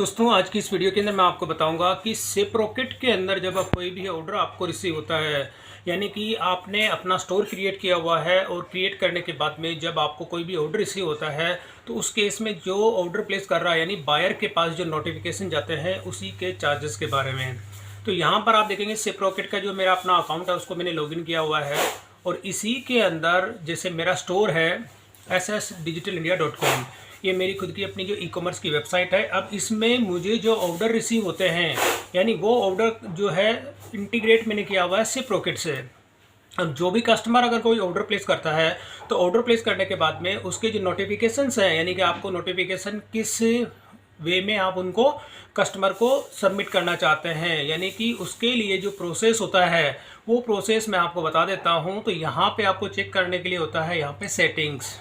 दोस्तों आज की इस वीडियो के अंदर मैं आपको बताऊंगा कि सिपरॉकेट के अंदर जब आप कोई भी ऑर्डर आपको रिसीव होता है, यानी कि आपने अपना स्टोर क्रिएट किया हुआ है और क्रिएट करने के बाद में जब आपको कोई भी ऑर्डर रिसीव होता है तो उस केस में जो ऑर्डर प्लेस कर रहा है यानी बायर के पास जो नोटिफिकेशन जाते हैं उसी के चार्जेस के बारे में। तो यहाँ पर आप देखेंगे सिपरॉकेट का जो मेरा अपना अकाउंट है उसको मैंने लॉगिन किया हुआ है और इसी के अंदर जैसे मेरा स्टोर है ssdigitalindia.com, ये मेरी खुद की अपनी जो ई कॉमर्स की वेबसाइट है। अब इसमें मुझे जो ऑर्डर रिसीव होते हैं यानी वो ऑर्डर जो है इंटीग्रेट मैंने किया हुआ है सिपरॉकेट से। अब जो भी कस्टमर अगर कोई ऑर्डर प्लेस करता है तो ऑर्डर प्लेस करने के बाद में उसके जो नोटिफिकेशंस हैं यानी कि आपको नोटिफिकेशन किस वे में आप उनको कस्टमर को सबमिट करना चाहते हैं, यानी कि उसके लिए जो प्रोसेस होता है वो प्रोसेस मैं आपको बता देता हूं। तो यहाँ पे आपको चेक करने के लिए होता है यहाँ पे सेटिंग्स,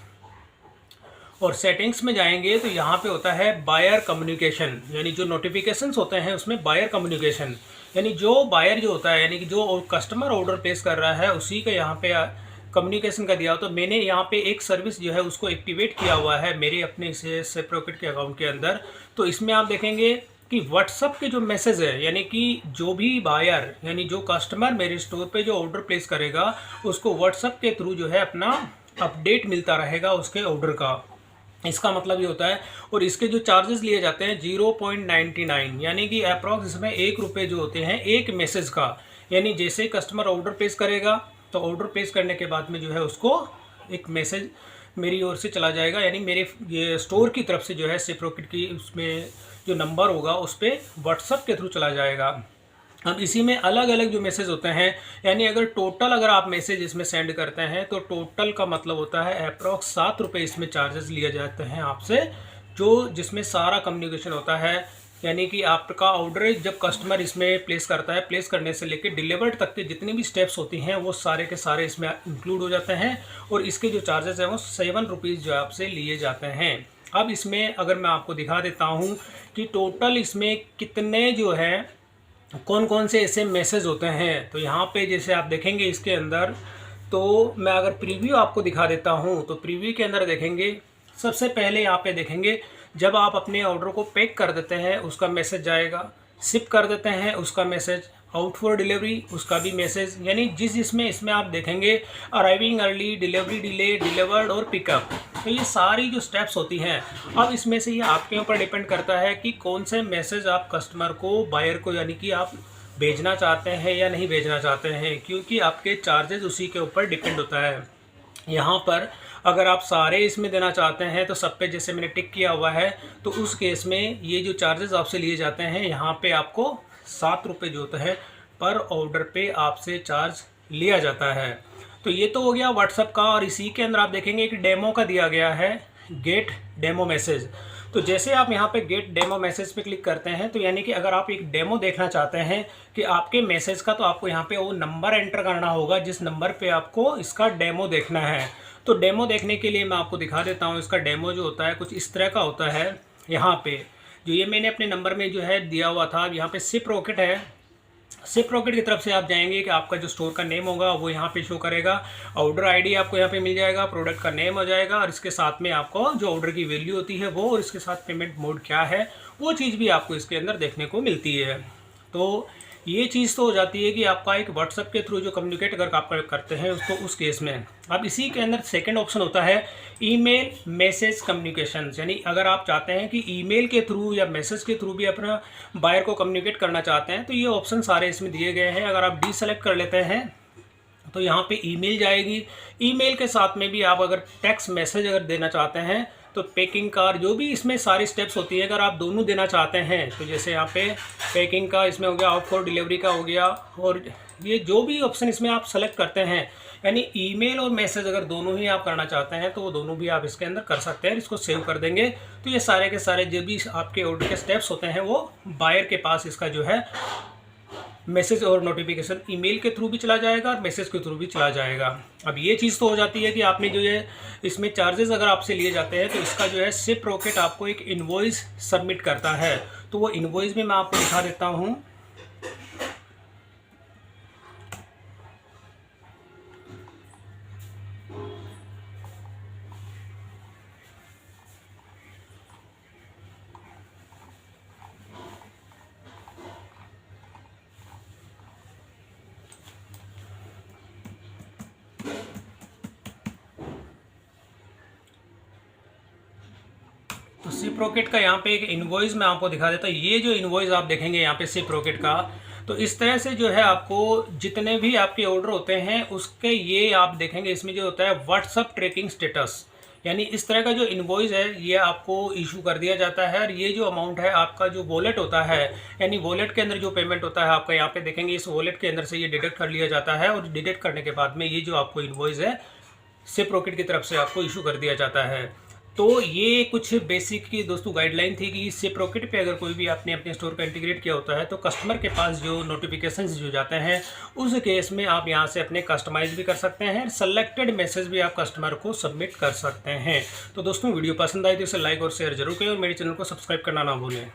और सेटिंग्स में जाएंगे तो यहाँ पे होता है बायर कम्युनिकेशन, यानी जो नोटिफिकेशंस होते हैं उसमें बायर कम्युनिकेशन, यानी जो बायर जो होता है यानी कि जो कस्टमर ऑर्डर प्लेस कर रहा है उसी का यहाँ पे कम्युनिकेशन का दिया हो। तो मैंने यहाँ पे एक सर्विस जो है उसको एक्टिवेट किया हुआ है मेरे अपने से सिपरॉकेट के अकाउंट के अंदर। तो इसमें आप देखेंगे कि व्हाट्सअप के जो मैसेज है यानी कि जो भी बायर यानी जो कस्टमर मेरे स्टोर पे जो ऑर्डर प्लेस करेगा उसको व्हाट्सअप के थ्रू जो है अपना अपडेट मिलता रहेगा उसके ऑर्डर का। इसका मतलब ये होता है, और इसके जो चार्जेस लिए जाते हैं 0.99, यानी कि अप्रॉक्स इसमें ₹1 जो होते हैं एक मैसेज का। यानी जैसे कस्टमर ऑर्डर प्लेस करेगा तो ऑर्डर प्लेस करने के बाद में जो है उसको एक मैसेज मेरी ओर से चला जाएगा, यानी मेरे ये स्टोर की तरफ से जो है सिपरॉकेट की उसमें जो नंबर होगा उस पर व्हाट्सअप के थ्रू चला जाएगा। अब इसी में अलग अलग जो मैसेज होते हैं, यानी अगर टोटल अगर आप मैसेज इसमें सेंड करते हैं तो टोटल का मतलब होता है अप्रॉक्स ₹7 इसमें चार्जेस लिए जाते हैं आपसे, जो जिसमें सारा कम्युनिकेशन होता है। यानी कि आपका ऑर्डर जब कस्टमर इसमें प्लेस करता है, प्लेस करने से लेकर डिलीवर्ड तक के जितनी भी स्टेप्स होती हैं वो सारे के सारे इसमें इंक्लूड हो जाते हैं, और इसके जो चार्जेस हैं वो ₹7 जो आपसे लिए जाते हैं। अब इसमें अगर मैं आपको दिखा देता हूँ कि टोटल इसमें कितने जो है कौन कौन से ऐसे मैसेज होते हैं, तो यहाँ पे जैसे आप देखेंगे इसके अंदर, तो मैं अगर प्रीव्यू आपको दिखा देता हूँ तो प्रीव्यू के अंदर देखेंगे सबसे पहले यहाँ पे देखेंगे जब आप अपने ऑर्डर को पैक कर देते हैं उसका मैसेज जाएगा, शिप कर देते हैं उसका मैसेज, आउट फॉर डिलीवरी उसका भी मैसेज, यानी जिसमें इसमें आप देखेंगे arriving early, delivery delay, delivered और पिकअप। तो ये सारी जो स्टेप्स होती हैं, अब इसमें से ये आपके ऊपर डिपेंड करता है कि कौन से मैसेज आप कस्टमर को, बायर को, यानी कि आप भेजना चाहते हैं या नहीं भेजना चाहते हैं, क्योंकि आपके चार्जेस उसी के ऊपर डिपेंड होता है। यहाँ पर अगर आप सारे इसमें देना चाहते हैं तो सब पे जैसे मैंने टिक किया हुआ है, तो उस केस में ये जो चार्जेस आपसे लिए जाते हैं यहाँ पे आपको ₹7 जो होता है पर ऑर्डर पे आपसे चार्ज लिया जाता है। तो ये तो हो गया व्हाट्सअप का, और इसी के अंदर आप देखेंगे एक डेमो का दिया गया है, गेट डेमो मैसेज। तो जैसे आप यहाँ पे गेट डेमो मैसेज पे क्लिक करते हैं तो यानी कि अगर आप एक डेमो देखना चाहते हैं कि आपके मैसेज का, तो आपको यहाँ पे वो नंबर एंटर करना होगा जिस नंबर पे आपको इसका डेमो देखना है। तो डेमो देखने के लिए मैं आपको दिखा देता हूँ। इसका डेमो जो होता है कुछ इस तरह का होता है। यहाँ पे जो ये मैंने अपने नंबर में जो है दिया हुआ था, यहाँ पे सिपरॉकेट है, सिपरॉकेट की तरफ से आप जाएंगे कि आपका जो स्टोर का नेम होगा वो यहाँ पे शो करेगा, ऑर्डर आईडी आपको यहाँ पे मिल जाएगा, प्रोडक्ट का नेम हो जाएगा, और इसके साथ में आपको जो ऑर्डर की वैल्यू होती है वो, और इसके साथ पेमेंट मोड क्या है वो चीज़ भी आपको इसके अंदर देखने को मिलती है। तो ये चीज़ तो हो जाती है कि आपका एक व्हाट्सएप के थ्रू जो कम्युनिकेट अगर आप करते हैं उसको उस केस में। अब इसी के अंदर सेकंड ऑप्शन होता है ईमेल मैसेज कम्युनिकेशन, यानी अगर आप चाहते हैं कि ईमेल के थ्रू या मैसेज के थ्रू भी अपना बायर को कम्युनिकेट करना चाहते हैं तो ये ऑप्शन सारे इसमें दिए गए हैं। अगर आप डी सेलेक्ट कर लेते हैं तो यहाँ पे ईमेल जाएगी, ईमेल के साथ में भी आप अगर टेक्स्ट मैसेज अगर देना चाहते हैं तो पैकिंग का, जो भी इसमें सारी स्टेप्स होती है अगर आप दोनों देना चाहते हैं तो जैसे यहाँ पे पैकिंग का इसमें हो गया, आउट फॉर डिलीवरी का हो गया, और ये जो भी ऑप्शन इसमें आप सेलेक्ट करते हैं, यानी ईमेल और मैसेज अगर दोनों ही आप करना चाहते हैं तो वो दोनों भी आप इसके अंदर कर सकते हैं। इसको सेव कर देंगे तो ये सारे के सारे जो भी आपके ऑर्डर के स्टेप्स होते हैं वो बायर के पास इसका जो है मैसेज और नोटिफिकेशन ईमेल के थ्रू भी चला जाएगा और मैसेज के थ्रू भी चला जाएगा। अब ये चीज़ तो हो जाती है कि आपने जो ये इसमें चार्जेस अगर आपसे लिए जाते हैं तो इसका जो है सिपरॉकेट आपको एक इनवॉइस सबमिट करता है। तो वो इनवॉइस में मैं आपको दिखा देता हूँ। सिप्रोकेट का यहाँ पे एक इनवॉइस मैं आपको दिखा देता हूँ। ये जो इनवॉइस आप देखेंगे यहाँ पे सिप्रोकेट का, तो इस तरह से जो है आपको जितने भी आपके ऑर्डर होते हैं उसके ये आप देखेंगे इसमें जो होता है व्हाट्सअप ट्रैकिंग स्टेटस, यानी इस तरह का जो इनवॉइस है ये आपको इशू कर दिया जाता है। और ये जो अमाउंट है आपका जो वॉलेट होता है, यानी वॉलेट के अंदर जो पेमेंट होता है आपका, यहाँ पे देखेंगे इस वॉलेट के अंदर से ये डिडक्ट कर लिया जाता है और डिडक्ट करने के बाद में ये जो आपको इनवॉइस है सिप्रोकेट की तरफ से आपको इशू कर दिया जाता है। तो ये कुछ बेसिक की दोस्तों गाइडलाइन थी कि सिप्रोकेट पे अगर कोई भी आपने अपने स्टोर का इंटीग्रेट किया होता है तो कस्टमर के पास जो नोटिफिकेशंस जो जाते हैं उस केस में आप यहाँ से अपने कस्टमाइज भी कर सकते हैं, सेलेक्टेड मैसेज भी आप कस्टमर को सबमिट कर सकते हैं। तो दोस्तों वीडियो पसंद आई तो इसे लाइक और शेयर जरूर करें और मेरे चैनल को सब्सक्राइब करना ना भूलें।